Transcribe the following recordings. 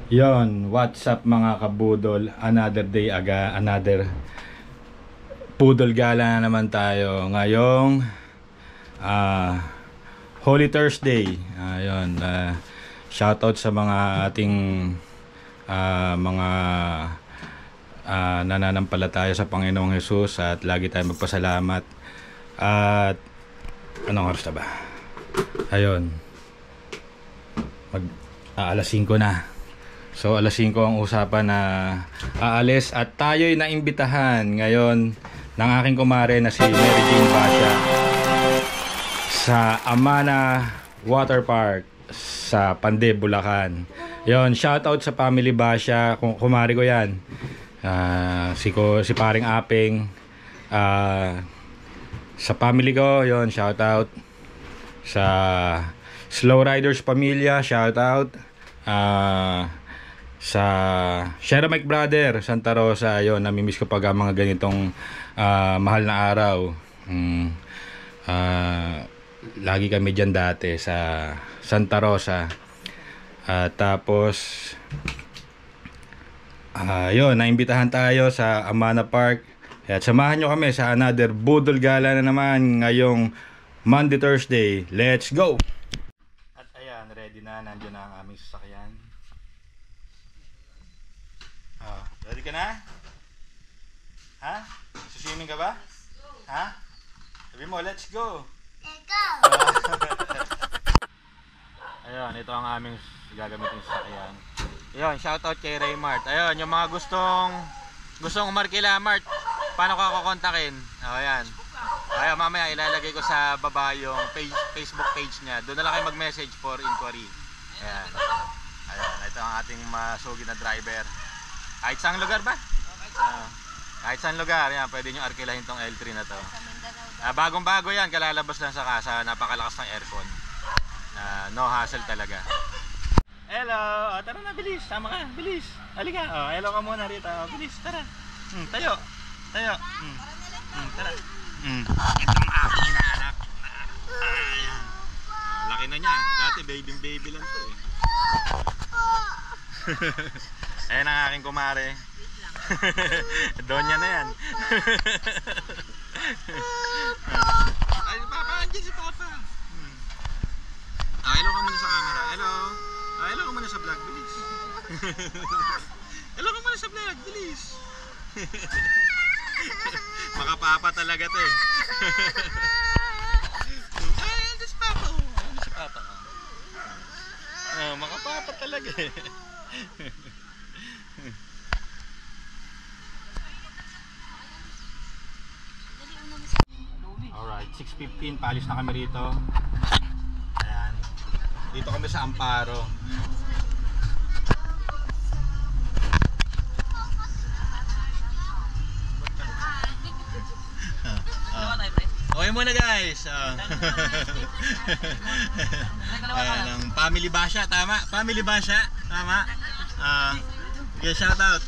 Yon, what's up mga kabudol? Another day aga, another Pudol Gala na naman tayo ngayong Holy Thursday. Ayun, shoutout sa mga ating mga nananampalataya sa Panginoong Hesus at lagi tayong magpasalamat. At anong oras na ba? Ayun, alas 5 na. So alas 5 ang usapan na aalis at tayo'y naimbitahan ngayon ng aking kumare na si Mary Jane Basha sa Amana Water Park sa Pande, Bulacan. Yon, shoutout sa family Basha, kumare ko yan. Si paring Aping, sa family ko, yon, shoutout sa Slow Riders Pamilya, shoutout sa Shera Mike Brother Santa Rosa. Yon, namimiss ko pag mga ganitong mahal na araw. Lagi kami dyan dati sa Santa Rosa. Tapos yun, naimbitahan tayo sa Amana Park. At samahan nyo kami sa another Budol Gala na naman ngayong Monday, Thursday. Let's go! At ayan, ready na. Nandiyan na ang aming sasakyan. Ready ka na? Ha? Suswimming ka ba? Ha? Sabi mo, let's go! Let's go! Ayun, ito ang aming gagamitin sa sasakyan. Ayun, shoutout kay Raymart. Ayun, yung mga gustong umarkila, Mart, paano ka kukontakin? Ayan. Ayun, mamaya ilalagay ko sa baba yung Facebook page niya. Doon na lang kayo mag-message for inquiry. Ayan. Ayun, ito ang ating masugid na driver. Kahit saan lugar ba? Kahit saan lugar, yan, pwede nyo arkilahin tong L3 na to. Bagong bago yan, kalalabas lang sa kasa, napakalakas ng aircon. No hassle talaga. Hello, tara na, bilis, sama ka, bilis. Halika, hello ka muna rito, bilis, tara. Tayo, tara. Itong aking inaanak. Ayan. Laki na niya, dati baby lang to eh. Ayan ang aking kumare. Donya na yan. Ay, papa, andyan si papa. Hello ka muna sa camera. Hello. Hello ka muna sa vlog, bilis. Hello ka muna sa vlog, bilis. Makapapa talaga to eh. Ay, andyan si papa. Andyan si papa. Makapapa talaga eh. Alright, 6:15, paalis na kami rito. Ayan. Dito kami sa Amparo. Okay muna guys. Ayan, ang family Basha, tama? Family Basha, tama? Okay, shout out.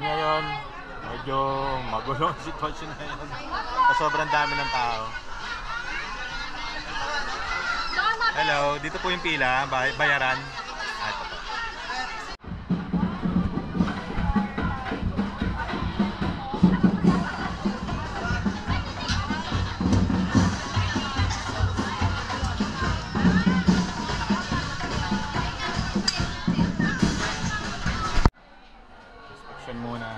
ngayon, medyo magulo ang sitwasyon ngayon. Sa sobrang dami ng tao. Hello, dito po yung pila, bayaran. Ito po. Inspection muna.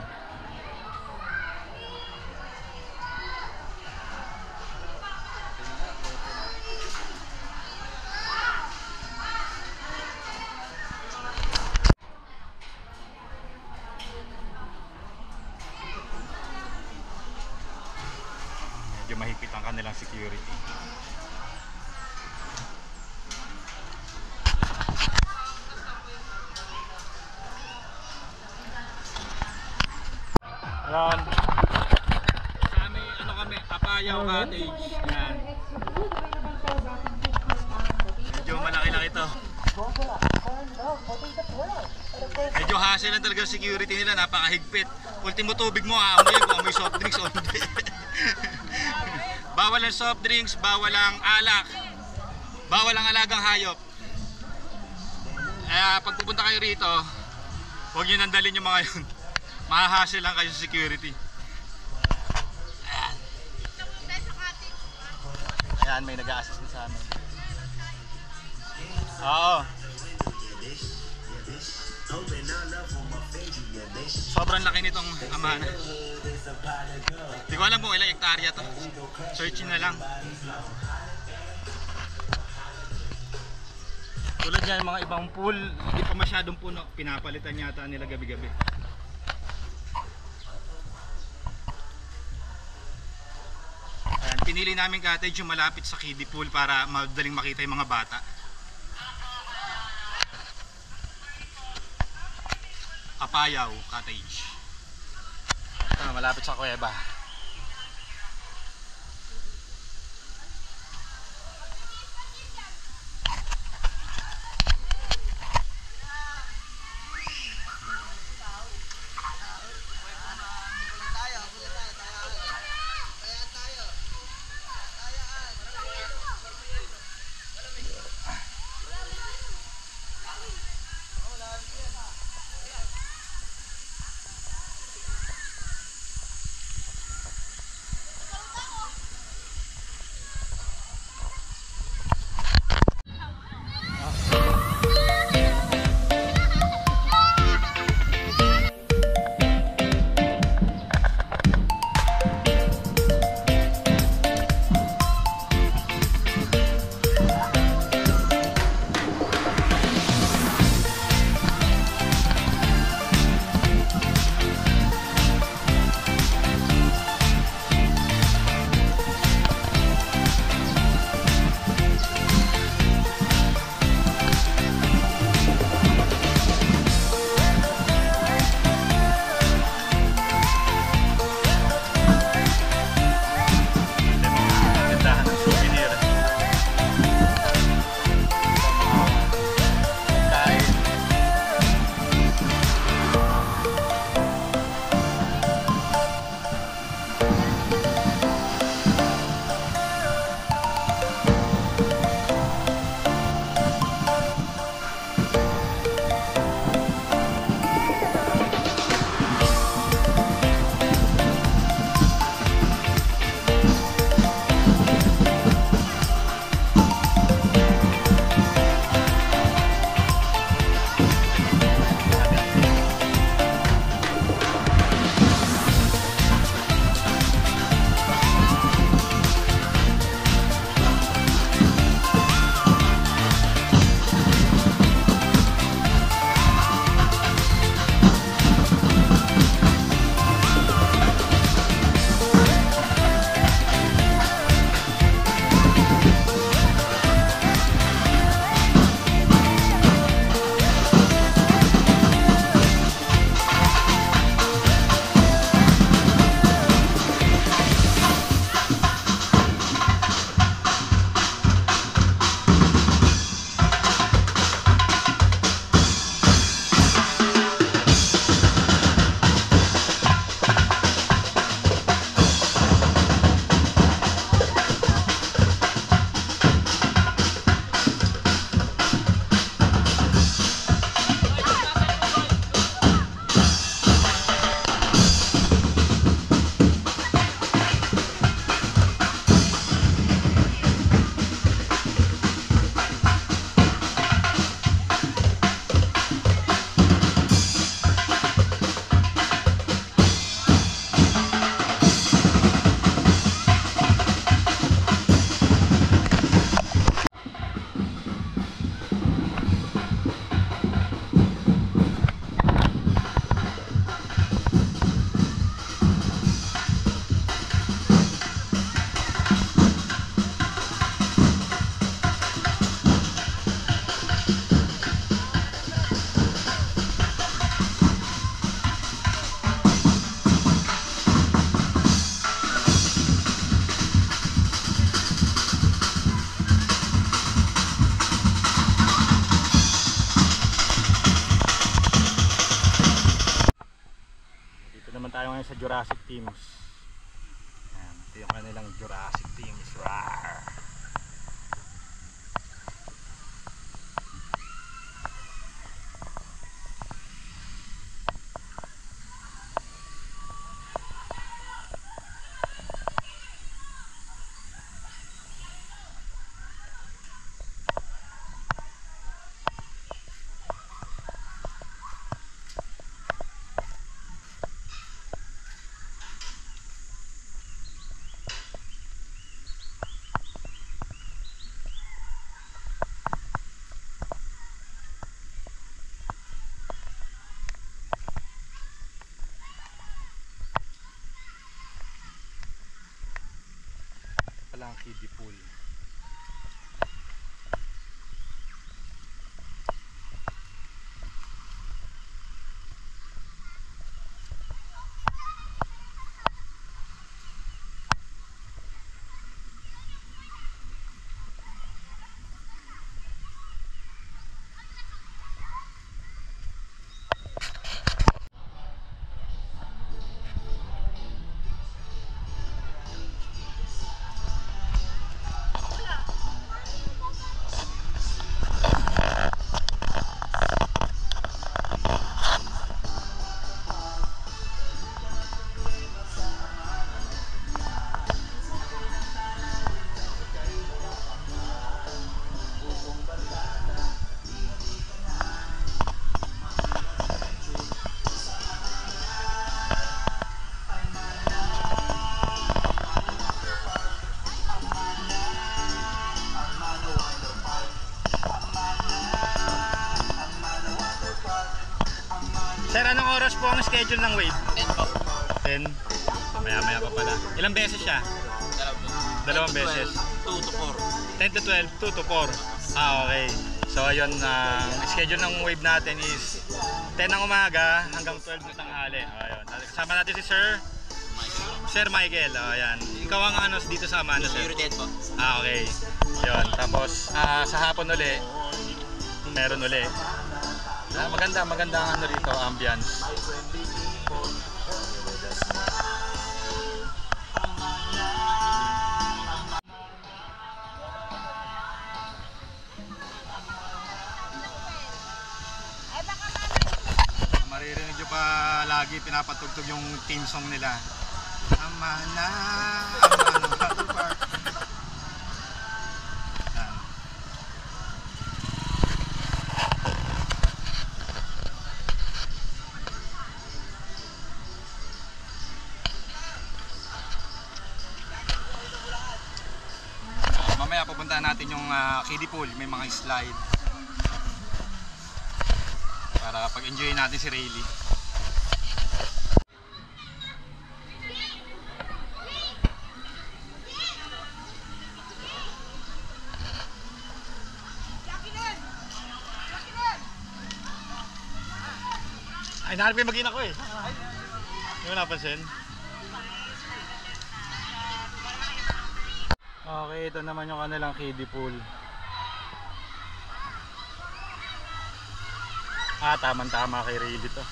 Medyo mahigpit ang kanilang security. Ayan. Sa amin, ano kami, Apayaw Cottage. Ayan. Medyo malaki-laki to. Medyo hassle lang talaga security nila, napakahigpit. Ultimo tubig mo, aamoy kung amoy soft drinks o hindi. Bawal ang soft drinks, bawal ang alak, bawal ang alagang hayop. Kaya pag pupunta kayo rito, huwag nyo nandalin yung mga yun. Mahahassle lang kayo sa security. Ayan. Ayan, may nag-a-assist na sa amin. Oo. Sobrang laki nitong amana. Hindi ko alam kung ilang hektarya to. Searching na lang. Tulad yan, mga ibang pool, hindi pa masyadong puno. Pinapalitan yata nila gabi-gabi. Ayan, pinili namin cottage yung malapit sa kiddie pool para madaling makita yung mga bata. Apayaw Cottage. Malapit sa kuweba. naman tayo ngayon sa Jurassic Teams. Ayan, ito yung kanilang Jurassic Teams. Rawr! Ang kiddie pool. Sir, anong oras po ang schedule ng wave? 10 po. 10? Maya-maya pa pala. Ilang beses siya? Dalawang beses. 2 to 4. 10 to 12, 2 to 4. Okay. So ayun, ang schedule ng wave natin is 10 ng umaga hanggang 12 ng tanghali. Ayun. Kasama natin si Sir Michael. Ayan. Ikaw ang ano dito sa Amanda, sir? Security po. Okay. Ayun. Tapos sa hapon uli, meron uli. Maganda ang ano rito, ambience. Maririnig nyo pa lagi pinapatugtog yung team song nila. Amana, Water Park. Mamaya pupuntahan natin yung kiddie pool, may mga slide para pag-enjoy natin si Rayleigh. Ay, nahanap yung mag-ina ko eh. Hindi mo napansin? Okay, ito naman yung kanilang kiddie pool. Tama-tama kay Rayleigh to.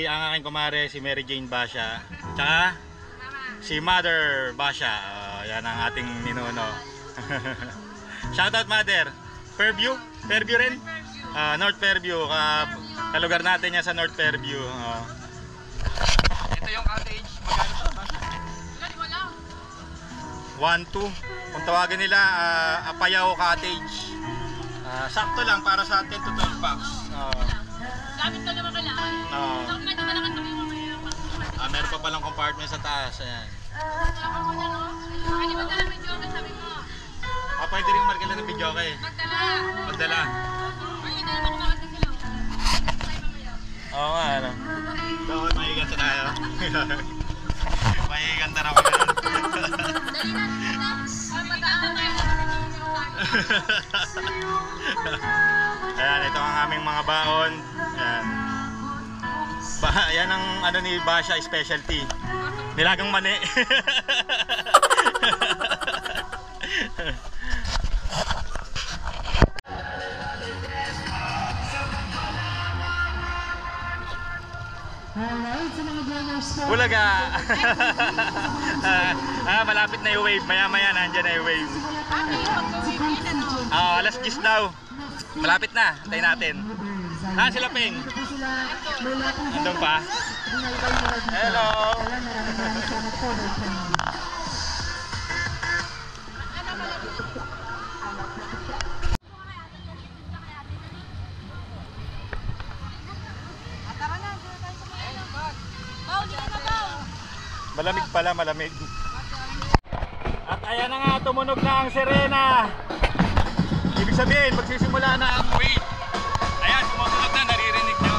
Ang aking kumare, si Mary Jane Basha, tsaka si Mother Basha. Yan ang ating ninuno. Shoutout Mother. Fairview? Fairview rin? North Fairview. Kalugar natin yan sa North Fairview. Ito yung cottage. Magkano ito? 1-2. Kung tawagin nila, Apayao Cottage. Sakto lang para sa 10 to 12 bucks. Gamit ko naman kailangan. Meron pa palang compartment sa taas. Ayan. Hindi mo dala video ka sabi mo. Pwede rin markila ng video kay. Magdala. Hindi na naman kumakanta sila. Oo nga, ano. Dapat mahiganta tayo. Mahiganta na ako. Dali na. Mataan na tayo. Ayan, ito ang aming mga baon. Ayan. Yan ang ano ni Basha specialty. Nilagang mani. Bulaga. Malapit na yung wave. Maya-maya nandiyan na yung wave. Alas 10 daw. Malapit na. Antayin natin. Sila Peng. Andun pa. Hello. Malamig pala, malamig. At ayan na nga, tumunog na ang sirena. Ibig sabihin, magsisimula na ang wave. Ayan, sumusunod na, naririnig nyo.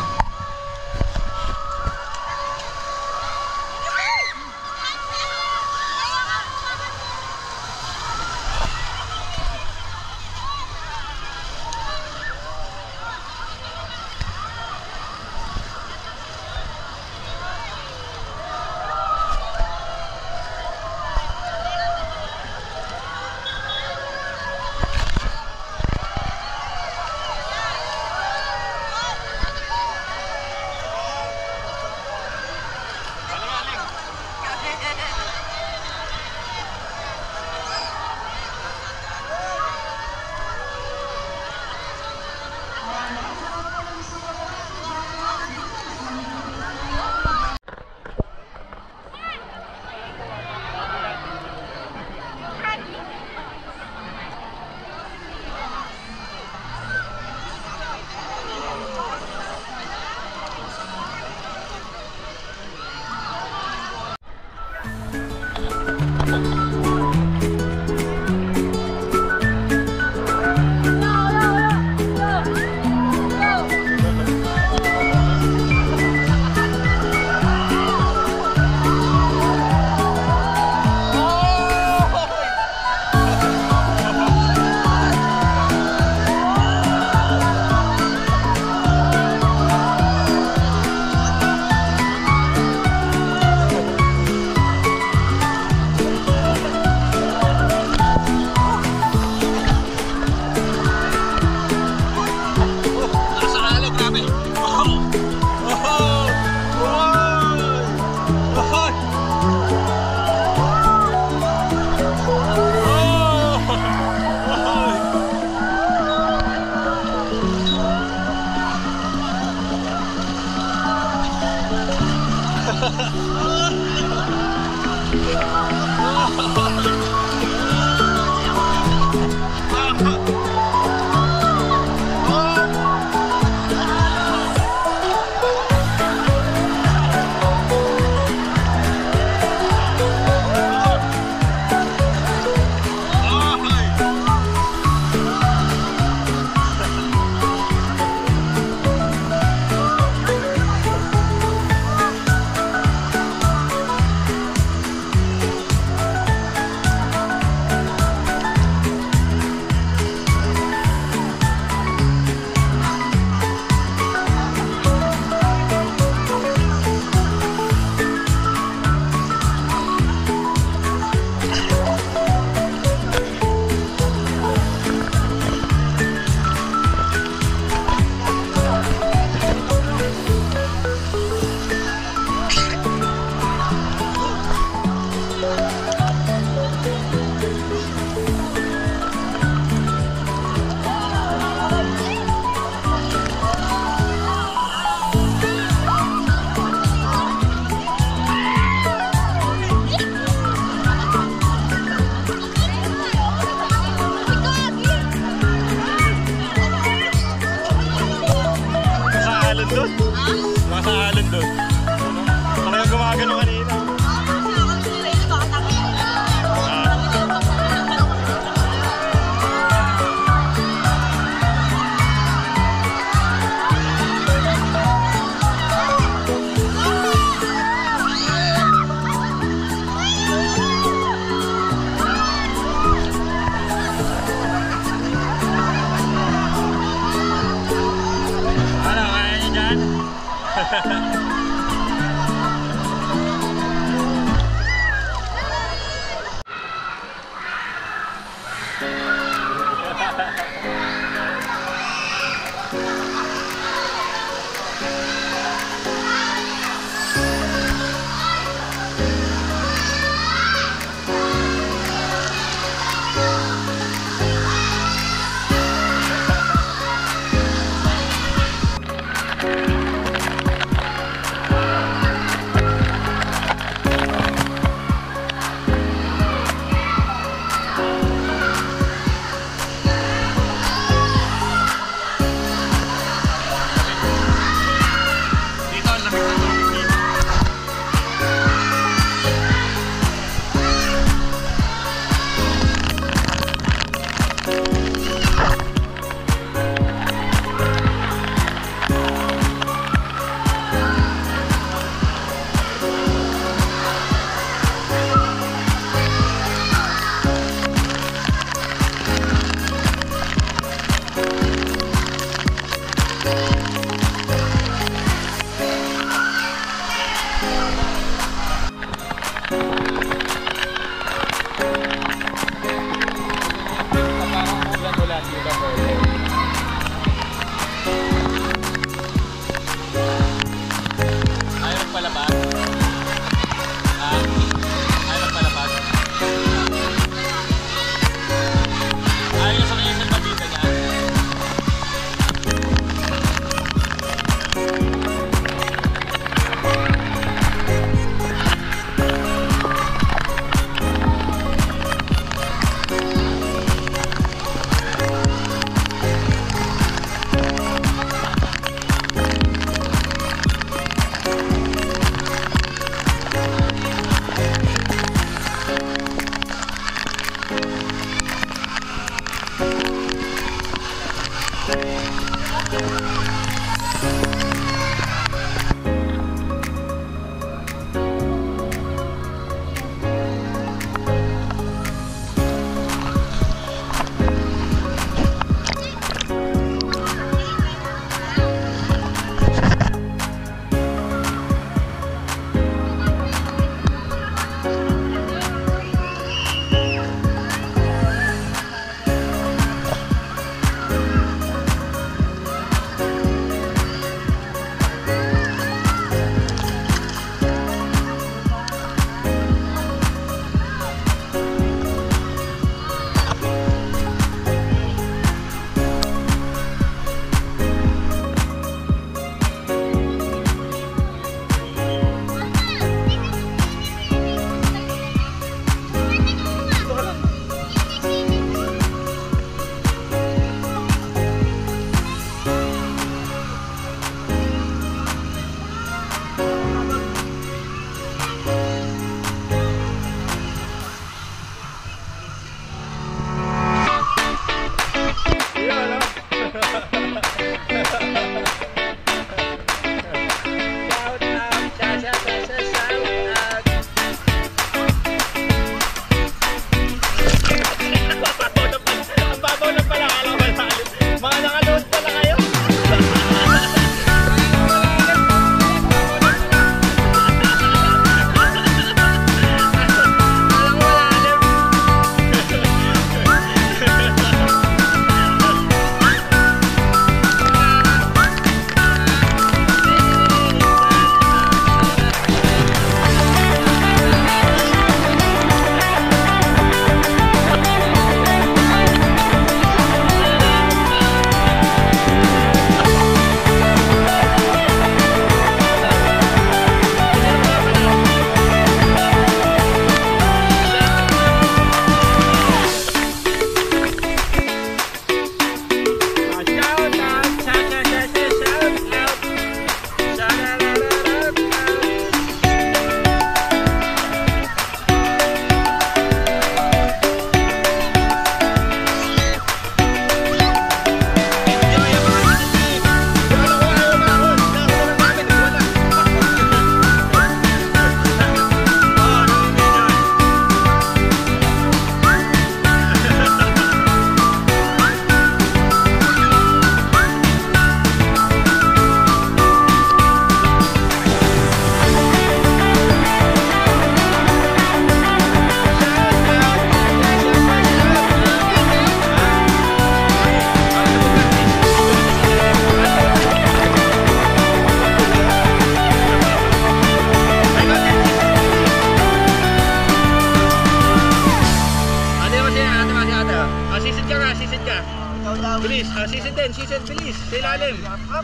Sisen, bilis. Sa ilalim.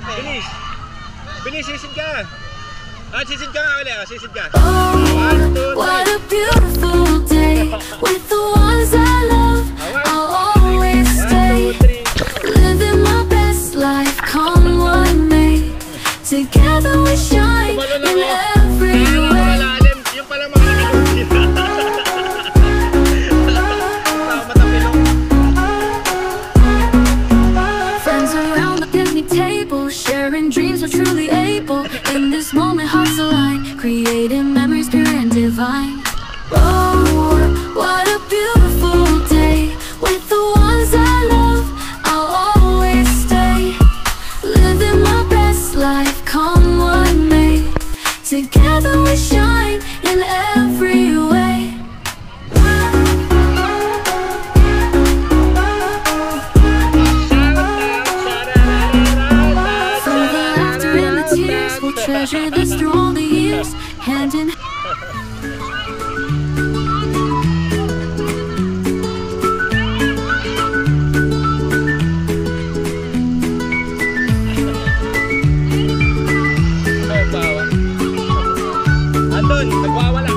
Bilis. Bilis, sisid ka. Sisid ka nga ulit. Sisid ka. Oh, what a beautiful day with the ones I love. I'll always stay, living my best life, come what may. Together we shine in every way. Yung pala mga Friends around the picnic table, sharing dreams we're truly able. In this moment hearts align, creating memories pure and divine. Oh, what a beautiful day with the ones I love. I'll always stay, living my best life, come what may. Together we shine in every way. From the laughter and the tears, we'll treasure this through all the years, hand in hand. Andun, nagwawala.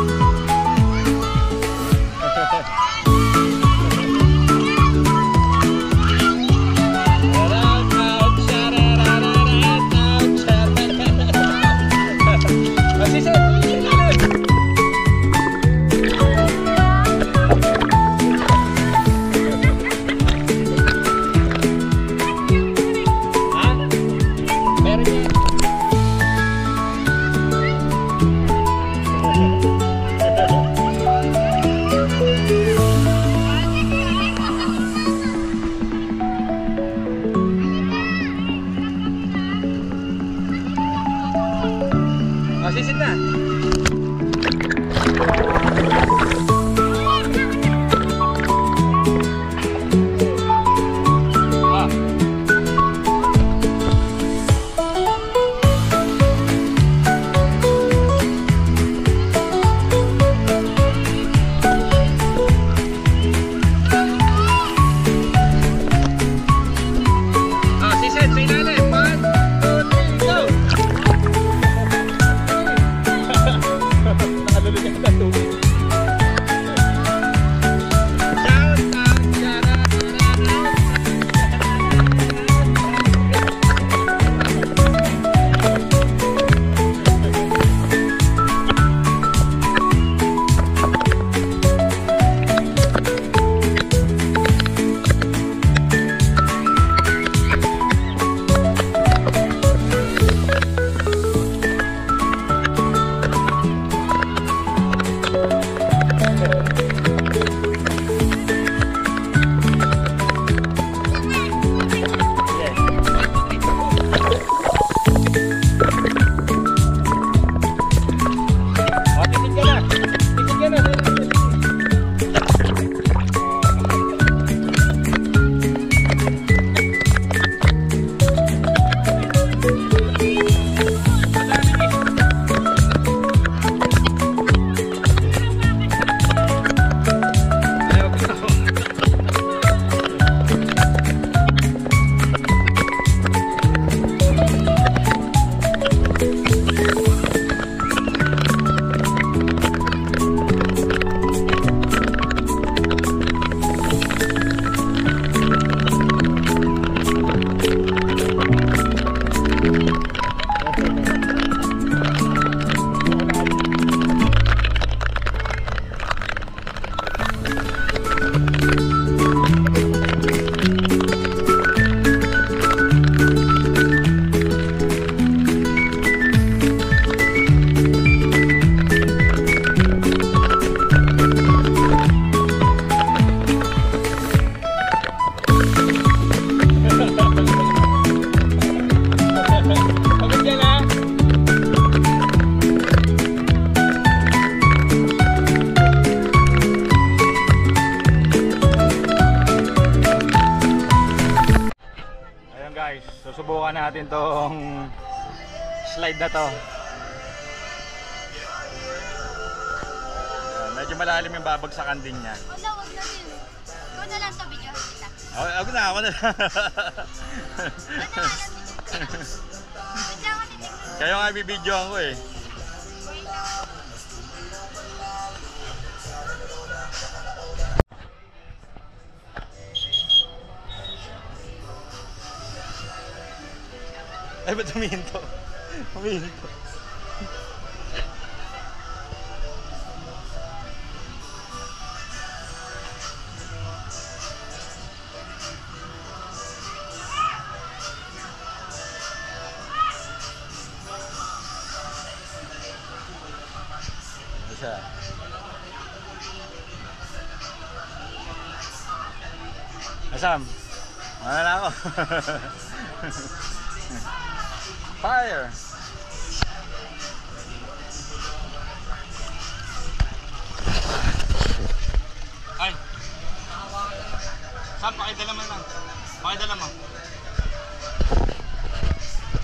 Sisid na. Sisid, sa ilalim. 1, 2, 3, go! susubukan natin tong slide na to. Medyo malalim yung babagsakan din niya. Wala, wag na din. Ikaw na lang sa video kita. Ako na. Kayo nga bibidyoan ko eh. Ay, ba't humihinto? Humihinto. Isa. Asam, wala na ako. Fire! Ay! Sam, pakidala mo lang. Pakidala mo.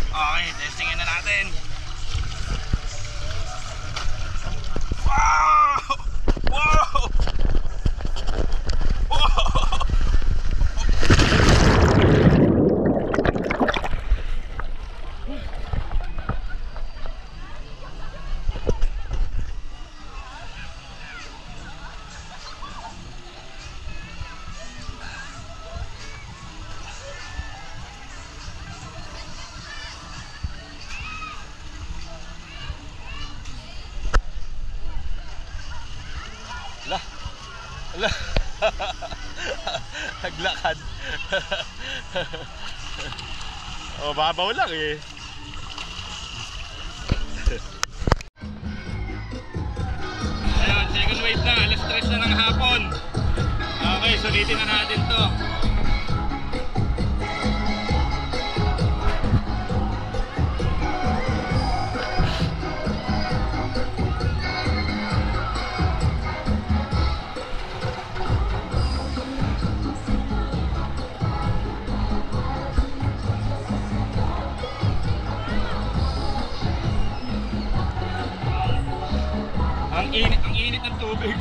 Okay, testingin na natin. Wow! Wow! Wow! Ala. Naglakad. Oh, babaw lang eh. Ayan, second wave na. Alas 3 na ng hapon. Okay, sulitin na natin to. Ang init ng tubig.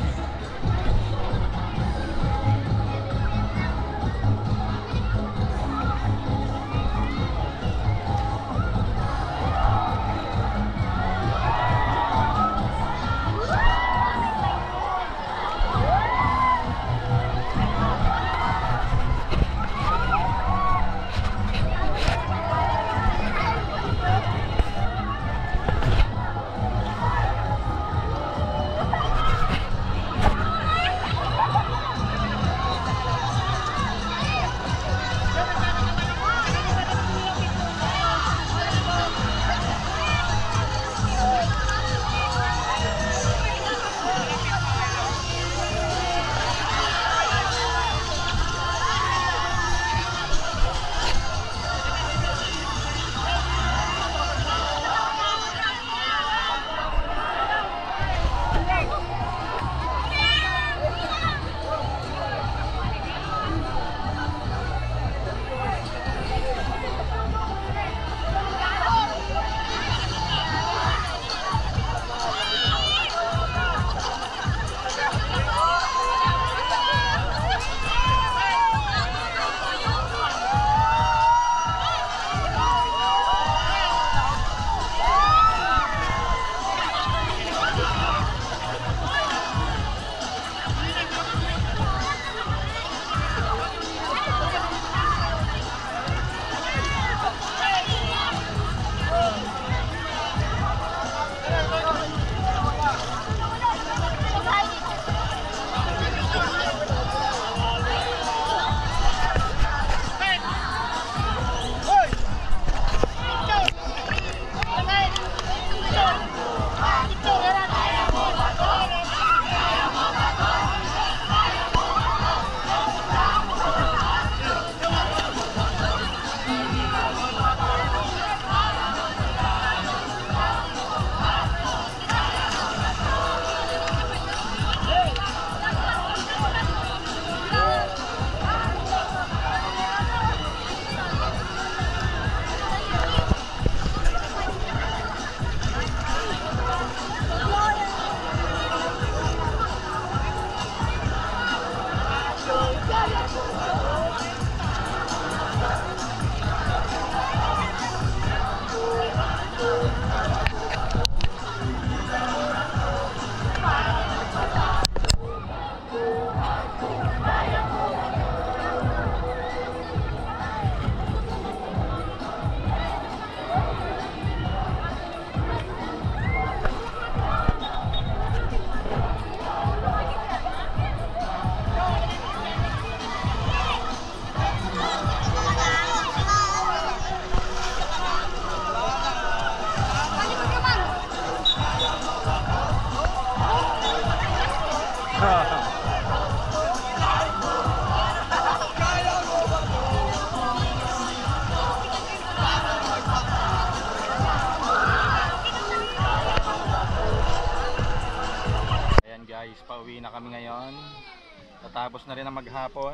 Tatapos na rin ang maghapon.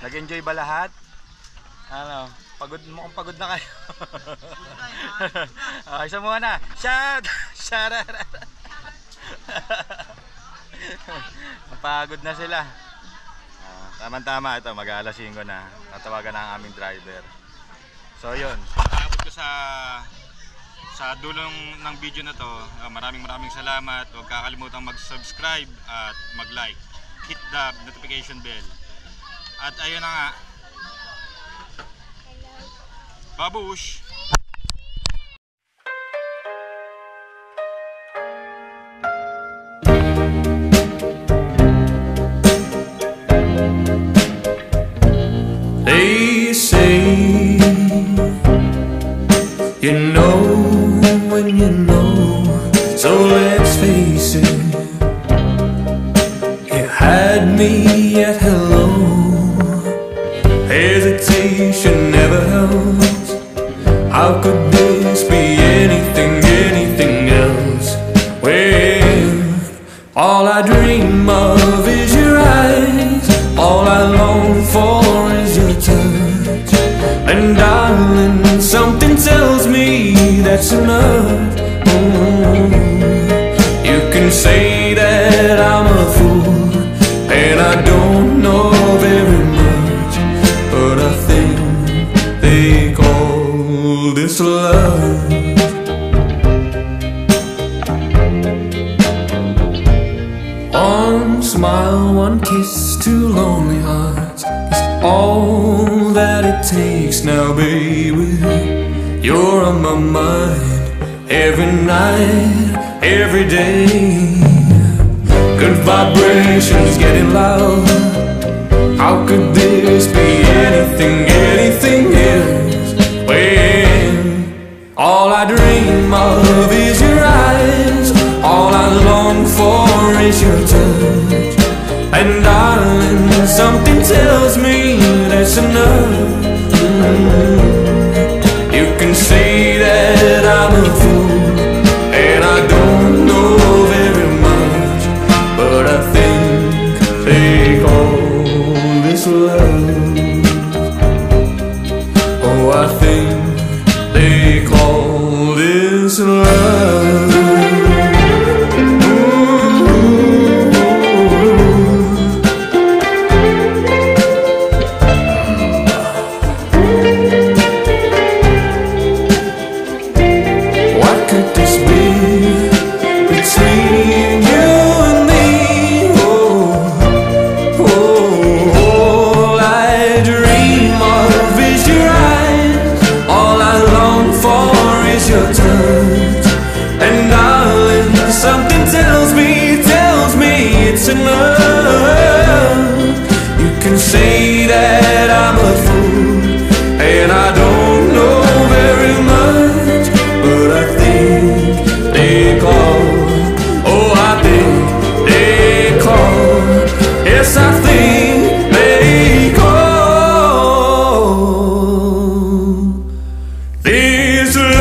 Nag-enjoy ba lahat? Ano, mukhang pagod na kayo. Isa muna. Shout! Pagod na sila. Tama-tama ito, mag-aalas 5 na. Tatawagan na ang aming driver. So yun, abot ko sa dulong ng video na to. Maraming salamat. Huwag kakalimutang mag-subscribe at mag-like. Hit the notification bell. At ayun na nga. Babush! They say you know when you know, so let's face it. You had me at hello. Hesitation never helps. How could this be anything else? Well, all I dream of is your eyes. All I long for is your touch. And darling, something tells me that's enough. You can say that I'm a fool, and I don't know very much, but I think they call this love. One smile, one kiss, two lonely hearts is all that it takes now, baby. You're on my mind every night, every day. Good vibrations getting loud. How could this be anything else? When all I dream of is your eyes, all I long for is your touch. And darling, something tells me that's enough. You can say that I'm a fool, and I don't know very much, but I think they call this love. Oh, I think they call this love. You can say that I'm a fool, and I don't know very much, but I think they call. Oh, I think they call. Yes, I think they call this love.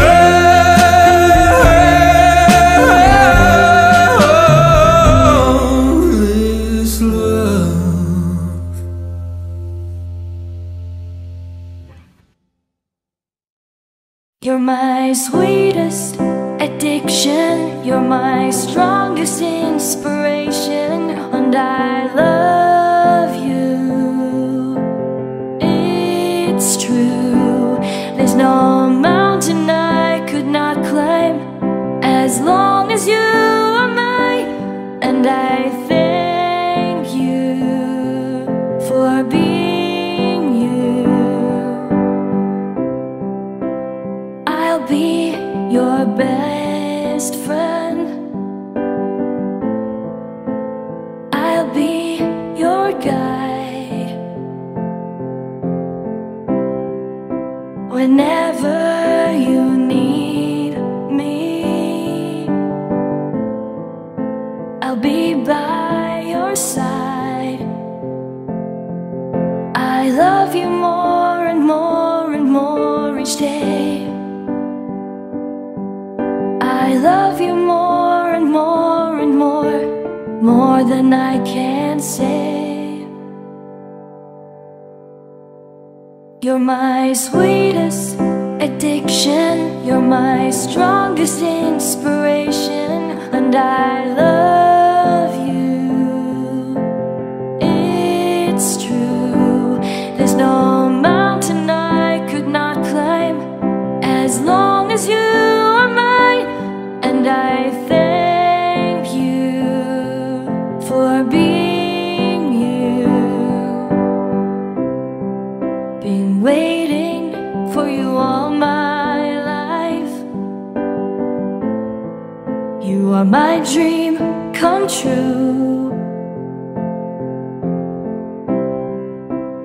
You're my sweetest addiction, you're my strongest inspiration, and I love you. It's true, there's no mountain I could not climb as long as you are mine, and I thank you for being you. I'll be your best friend. I'll be your guide whenever you need me. I'll be by your side. I love you more and more and more each day. I love you more and more and more more than I can say. You're my sweetest addiction, you're my strongest inspiration, and I love you. It's true, there's no mountain I could not climb as long as you are mine, and I thank you for being you. Been waiting for you all my life. You are my dream come true.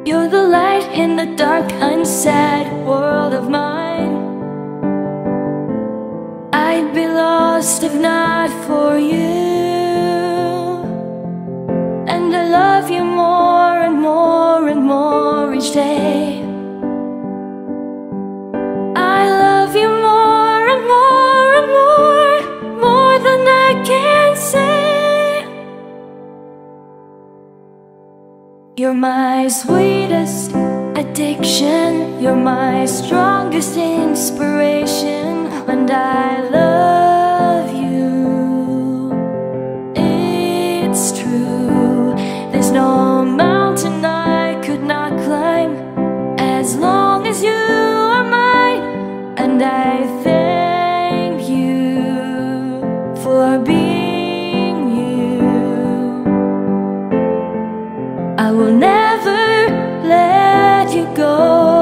You're the light in the dark, unsad world of mine. I'd be lost if not for you. And I love you more and more and more each day. I love you more and more and more than I can say. You're my sweetest addiction, you're my strongest inspiration, and I love you. It's true, there's no mountain I could not climb as long as you are mine, and I thank you for being you. I will never let you go.